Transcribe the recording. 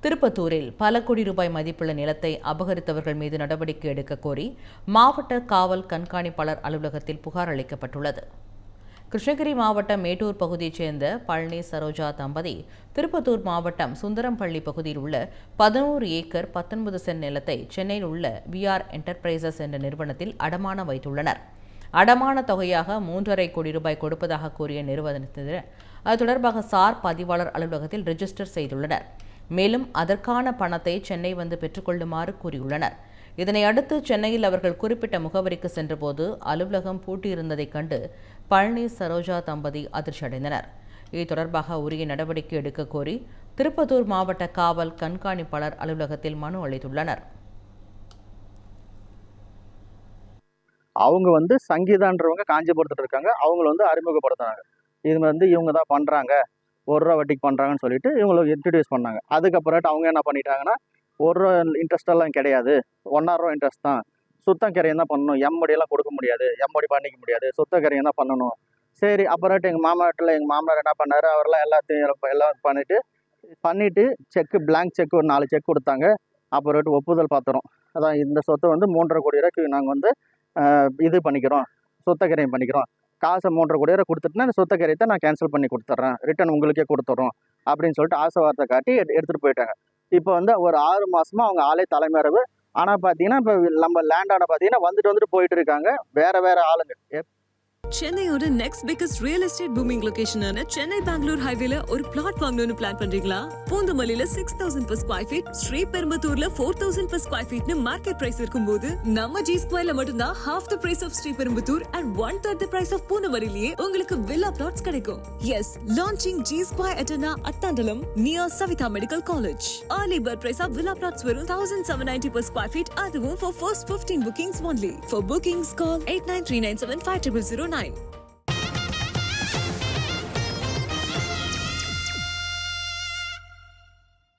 திருப்பத்தூரில் பல கோடி ரூபாய் மதிப்புள்ள நிலத்தை அபகரித்தவர்கள் மீது நடவடிக்கை எடுக்க கோரி மாவட்ட காவல் கண்காணிப்பாளர் அலுவலகத்தில் புகார் அளிக்கப்பட்டுள்ளது. கிருஷ்ணகிரி மாவட்டம் மேட்டூர் பகுதியைச் சேர்ந்த பழனி சரோஜா தம்பதி திருப்பத்தூர் மாவட்டம் சுந்தரம்பள்ளி பகுதியில் உள்ள 11 ஏக்கர் 19 சென்ட் நிலத்தை சென்னையில் உள்ள VR என்டர்பிரைசஸ் என்ற நிறுவனத்தில் அடமானம் வைத்துள்ளனர். அடமான தொகையாக 3.5 கோடி ரூபாய் கொடுப்பதாக கூறிய நிறுவனத்தினர் அது தொடர்பாக சார் பதிவாளர் அலுவலகத்தில் ரெஜிஸ்டர் செய்துள்ளனர். மேலும் அதற்கான பணத்தை சென்னை வந்து பெற்றுக்கொள்ளுமாறு கூறியுள்ளனர். இதனை அடுத்து சென்னையில் அவர்கள் குறிப்பிட்ட முகவரிக்கு சென்றபோது அலுவலகம் பூட்டியிருந்ததைக் கண்டு பழனி சரோஜா தம்பதி அதிர்ச்சியடைந்தனர். இது தொடர்பாக உரிய நடவடிக்கை எடுக்க கோரி திருப்பத்தூர் மாவட்ட காவல் கண்காணிப்பாளர் அலுவலகத்தில் மனு அளித்துள்ளனர். அவங்க சங்கீதான்றவங்க காஞ்சிபுரத்தில் இருக்காங்க. அவங்கள அறிமுகப்படுத்தினாங்க. இது இவங்க தான் பண்ணுறாங்க, 1 ரூபா வட்டிக்கு பண்ணுறாங்கன்னு சொல்லிட்டு இவங்களை இன்ட்ரடியூஸ் பண்ணாங்க. அதுக்கப்புறமேட்டு அவங்க என்ன பண்ணிட்டாங்கன்னா, 1 ரூபா இன்ட்ரெஸ்டெல்லாம் கிடையாது, 1.5 ரூபா இன்ட்ரெஸ்ட் தான், சுத்தம் கரையும் தான் பண்ணணும், எம்ஓடியெல்லாம் கொடுக்க முடியாது, எம்ஓடி பண்ணிக்க முடியாது, சுத்த கரையும் தான் பண்ணணும். சரி, அப்புறமேட்டு எங்கள் மாமனார் என்ன பண்ணார், அவரெல்லாம் எல்லாம் பண்ணிவிட்டு பிளாங்க் செக் ஒரு 4 செக் கொடுத்தாங்க. அப்புறமேட்டு ஒப்புதல் பாத்திரம், அதான் இந்த சொத்தை 3.5 கோடி ரூபாய்க்கு நாங்கள் இது பண்ணிக்கிறோம், சொத்தக்கரையும் பண்ணிக்கிறோம், காசை 3.5 கோடி ரூபா கொடுத்துட்டுனா இந்த சொத்தக்கரையத்தை நான் கேன்சல் பண்ணி கொடுத்துட்றேன், ரிட்டர்ன் உங்களுக்கே கொடுத்துட்றோம் அப்படின்னு சொல்லிட்டு ஆசை வார்த்தை காட்டி எடுத்துகிட்டு போயிட்டாங்க. இப்போ ஒரு 6 மாதமாக அவங்க ஆளே தலைமறைவு. ஆனால் பார்த்தீங்கன்னா இப்போ நம்ம லேண்டான பார்த்தீங்கன்னா வந்துட்டு போயிட்டு இருக்காங்க வேற ஆளுங்க. சென்னையோட next biggest real estate booming லொகேஷனான சென்னை பெங்களூர் ஹைவேல ஒரு பிளாட் வாங்கணும்னு பிளான் பண்றீங்களா? பூந்தமல்லியில 6,000 per square feet, ஸ்ரீபெரும்புத்தூர்ல 4,000 per square feet market price இருக்கும்போது நம்ம G Squareல மட்டும்தான் half the price of Sriperumbudur and 1/3 the price of பூந்தமல்லியிலேயே உங்களுக்கு வில்லா பிளாட்ஸ் கிடைக்கும். Yes, launching G Square Etna Attandalam near Savitha Medical College. Early bird price of villa plots வெறும் 1,790 per square feet. அதுவும் for first 15 bookings only. For bookings call 8939750009.